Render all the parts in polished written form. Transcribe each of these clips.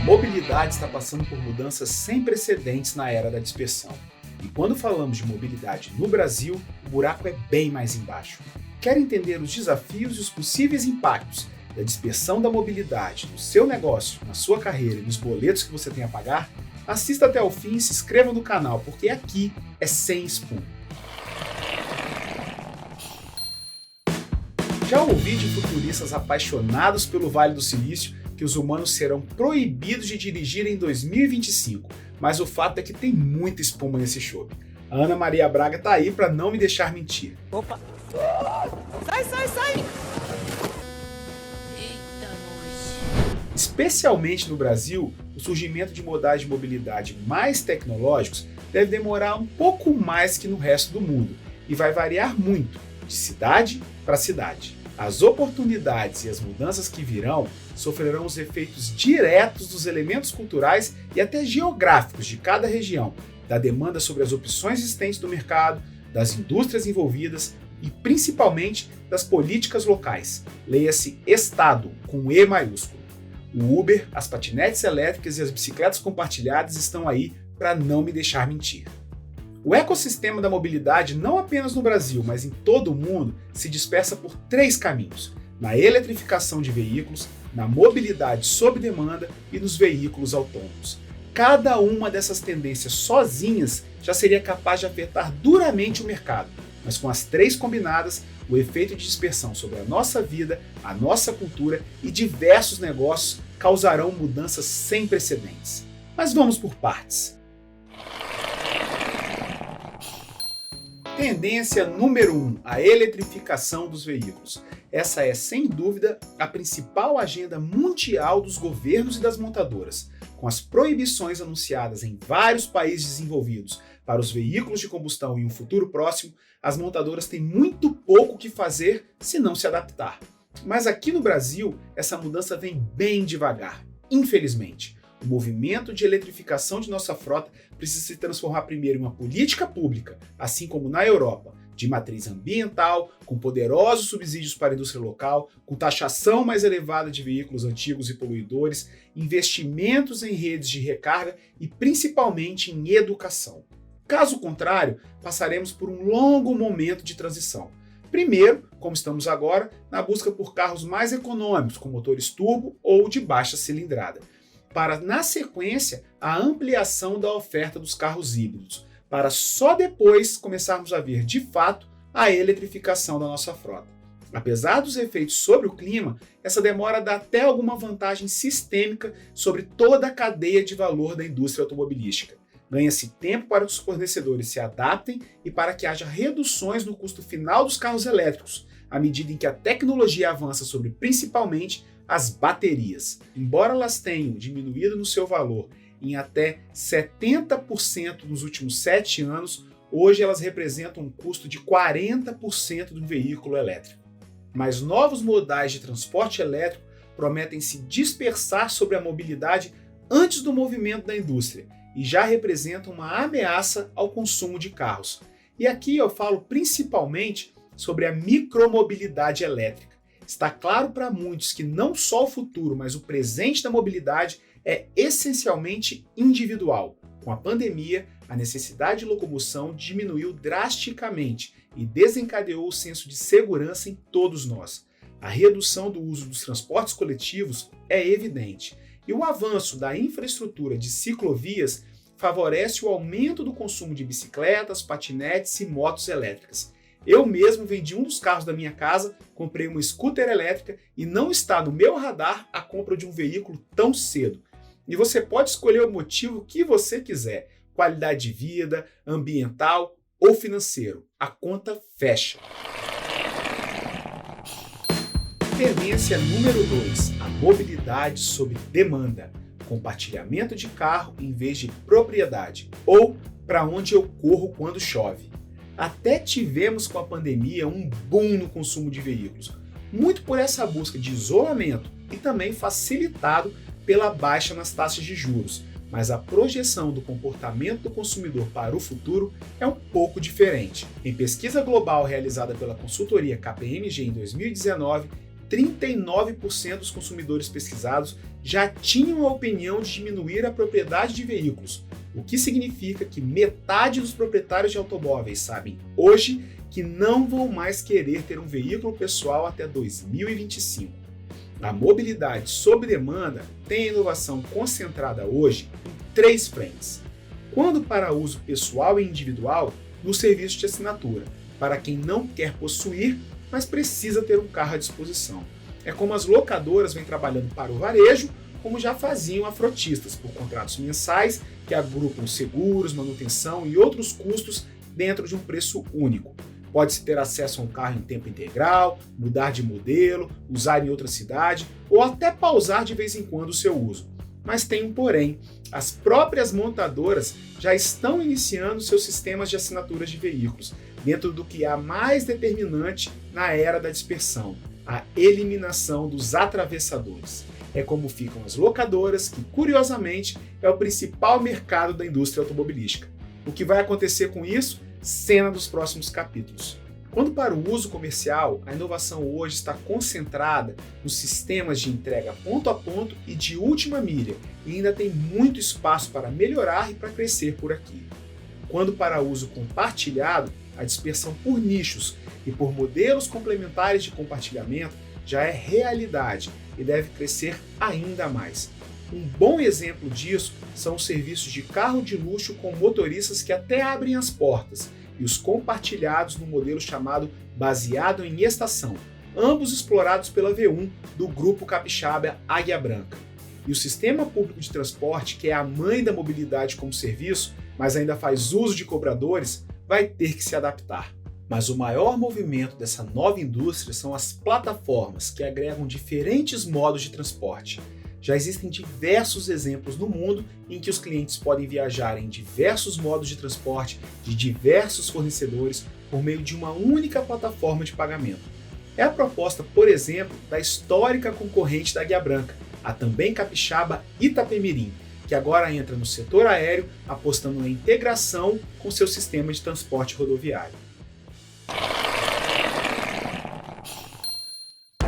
mobilidade está passando por mudanças sem precedentes na era da dispersão. E quando falamos de mobilidade no Brasil, o buraco é bem mais embaixo. Quer entender os desafios e os possíveis impactos da dispersão da mobilidade no seu negócio, na sua carreira e nos boletos que você tem a pagar? Assista até o fim e se inscreva no canal, porque aqui é sem espuma. Já ouvi de futuristas apaixonados pelo Vale do Silício que os humanos serão proibidos de dirigir em 2025, mas o fato é que tem muita espuma nesse chope. A Ana Maria Braga tá aí para não me deixar mentir. Opa! Sai! Eita, nós. Especialmente no Brasil, o surgimento de modais de mobilidade mais tecnológicos deve demorar um pouco mais que no resto do mundo e vai variar muito, de cidade para cidade. As oportunidades e as mudanças que virão sofrerão os efeitos diretos dos elementos culturais e até geográficos de cada região, da demanda sobre as opções existentes do mercado, das indústrias envolvidas e principalmente das políticas locais. Leia-se Estado, com E maiúsculo. O Uber, as patinetes elétricas e as bicicletas compartilhadas estão aí para não me deixar mentir. O ecossistema da mobilidade, não apenas no Brasil, mas em todo o mundo, se dispersa por 3 caminhos: na eletrificação de veículos, na mobilidade sob demanda e nos veículos autônomos. Cada uma dessas tendências sozinhas já seria capaz de afetar duramente o mercado, mas com as 3 combinadas, o efeito de dispersão sobre a nossa vida, a nossa cultura e diversos negócios causarão mudanças sem precedentes. Mas vamos por partes. Tendência número 1, a eletrificação dos veículos. Essa é, sem dúvida, a principal agenda mundial dos governos e das montadoras. Com as proibições anunciadas em vários países desenvolvidos para os veículos de combustão em um futuro próximo, as montadoras têm muito pouco o que fazer se não se adaptar. Mas aqui no Brasil, essa mudança vem bem devagar, infelizmente. O movimento de eletrificação de nossa frota precisa se transformar primeiro em uma política pública, assim como na Europa, de matriz ambiental, com poderosos subsídios para a indústria local, com taxação mais elevada de veículos antigos e poluidores, investimentos em redes de recarga e principalmente em educação. Caso contrário, passaremos por um longo momento de transição. Primeiro, como estamos agora, na busca por carros mais econômicos, com motores turbo ou de baixa cilindrada, para, na sequência, a ampliação da oferta dos carros híbridos, para só depois começarmos a ver, de fato, a eletrificação da nossa frota. Apesar dos efeitos sobre o clima, essa demora dá até alguma vantagem sistêmica sobre toda a cadeia de valor da indústria automobilística. Ganha-se tempo para que os fornecedores se adaptem e para que haja reduções no custo final dos carros elétricos, à medida em que a tecnologia avança sobre, principalmente, as baterias. Embora elas tenham diminuído no seu valor em até 70% nos últimos 7 anos, hoje elas representam um custo de 40% de um veículo elétrico. Mas novos modais de transporte elétrico prometem se dispersar sobre a mobilidade antes do movimento da indústria e já representam uma ameaça ao consumo de carros. E aqui eu falo principalmente sobre a micromobilidade elétrica. Está claro para muitos que não só o futuro, mas o presente da mobilidade é essencialmente individual. Com a pandemia, a necessidade de locomoção diminuiu drasticamente e desencadeou o senso de segurança em todos nós. A redução do uso dos transportes coletivos é evidente, e o avanço da infraestrutura de ciclovias favorece o aumento do consumo de bicicletas, patinetes e motos elétricas. Eu mesmo vendi um dos carros da minha casa, comprei uma scooter elétrica e não está no meu radar a compra de um veículo tão cedo. E você pode escolher o motivo que você quiser, qualidade de vida, ambiental ou financeiro. A conta fecha. Tendência número 2, a mobilidade sob demanda. Compartilhamento de carro em vez de propriedade, ou para onde eu corro quando chove. Até tivemos com a pandemia um boom no consumo de veículos, muito por essa busca de isolamento e também facilitado pela baixa nas taxas de juros, mas a projeção do comportamento do consumidor para o futuro é um pouco diferente. Em pesquisa global realizada pela consultoria KPMG em 2019, 39% dos consumidores pesquisados já tinham a opinião de diminuir a propriedade de veículos, o que significa que metade dos proprietários de automóveis sabem hoje que não vão mais querer ter um veículo pessoal até 2025. A mobilidade sob demanda tem a inovação concentrada hoje em 3 frentes. Quando para uso pessoal e individual, no serviço de assinatura, para quem não quer possuir, mas precisa ter um carro à disposição. É como as locadoras vêm trabalhando para o varejo, como já faziam afrotistas, por contratos mensais que agrupam seguros, manutenção e outros custos dentro de um preço único. Pode-se ter acesso a um carro em tempo integral, mudar de modelo, usar em outra cidade ou até pausar de vez em quando o seu uso. Mas tem um porém, as próprias montadoras já estão iniciando seus sistemas de assinaturas de veículos, dentro do que há mais determinante na era da dispersão, a eliminação dos atravessadores. É como ficam as locadoras, que curiosamente é o principal mercado da indústria automobilística. O que vai acontecer com isso? Cena dos próximos capítulos. Quando para o uso comercial, a inovação hoje está concentrada nos sistemas de entrega ponto a ponto e de última milha, e ainda tem muito espaço para melhorar e para crescer por aqui. Quando para uso compartilhado, a dispersão por nichos e por modelos complementares de compartilhamento já é realidade e deve crescer ainda mais. Um bom exemplo disso são os serviços de carro de luxo com motoristas que até abrem as portas e os compartilhados no modelo chamado baseado em estação, ambos explorados pela V1 do grupo capixaba Águia Branca. E o sistema público de transporte, que é a mãe da mobilidade como serviço, mas ainda faz uso de cobradores, vai ter que se adaptar. Mas o maior movimento dessa nova indústria são as plataformas, que agregam diferentes modos de transporte. Já existem diversos exemplos no mundo em que os clientes podem viajar em diversos modos de transporte de diversos fornecedores por meio de uma única plataforma de pagamento. É a proposta, por exemplo, da histórica concorrente da Águia Branca, a também capixaba Itapemirim, que agora entra no setor aéreo apostando na integração com seu sistema de transporte rodoviário.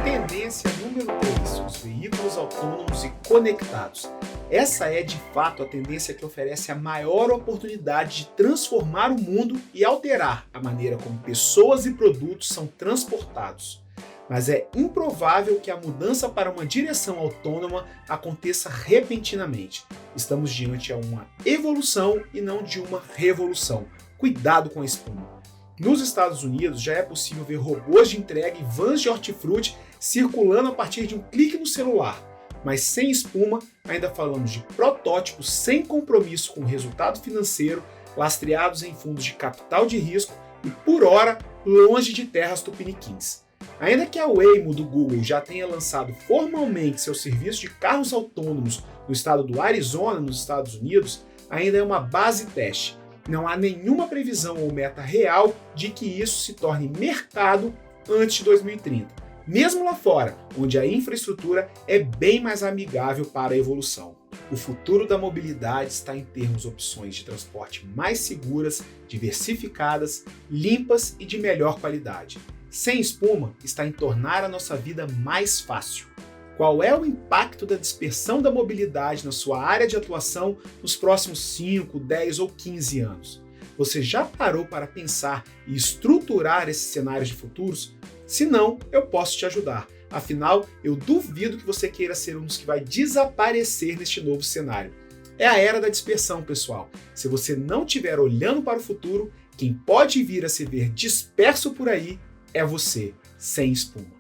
Tendência número 3, os veículos autônomos e conectados. Essa é de fato a tendência que oferece a maior oportunidade de transformar o mundo e alterar a maneira como pessoas e produtos são transportados. Mas é improvável que a mudança para uma direção autônoma aconteça repentinamente. Estamos diante de uma evolução e não de uma revolução. Cuidado com a espuma. Nos Estados Unidos já é possível ver robôs de entrega e vans de hortifruti circulando a partir de um clique no celular. Mas sem espuma, ainda falamos de protótipos sem compromisso com o resultado financeiro, lastreados em fundos de capital de risco e, por hora, longe de terras tupiniquins. Ainda que a Waymo do Google já tenha lançado formalmente seu serviço de carros autônomos no estado do Arizona, nos Estados Unidos, ainda é uma base teste. Não há nenhuma previsão ou meta real de que isso se torne mercado antes de 2030. Mesmo lá fora, onde a infraestrutura é bem mais amigável para a evolução. O futuro da mobilidade está em termos opções de transporte mais seguras, diversificadas, limpas e de melhor qualidade. Sem espuma está em tornar a nossa vida mais fácil. Qual é o impacto da dispersão da mobilidade na sua área de atuação nos próximos 5, 10 ou 15 anos? Você já parou para pensar e estruturar esses cenários de futuros? Se não, eu posso te ajudar. Afinal, eu duvido que você queira ser um dos que vai desaparecer neste novo cenário. É a era da dispersão, pessoal. Se você não estiver olhando para o futuro, quem pode vir a se ver disperso por aí é você, sem espuma.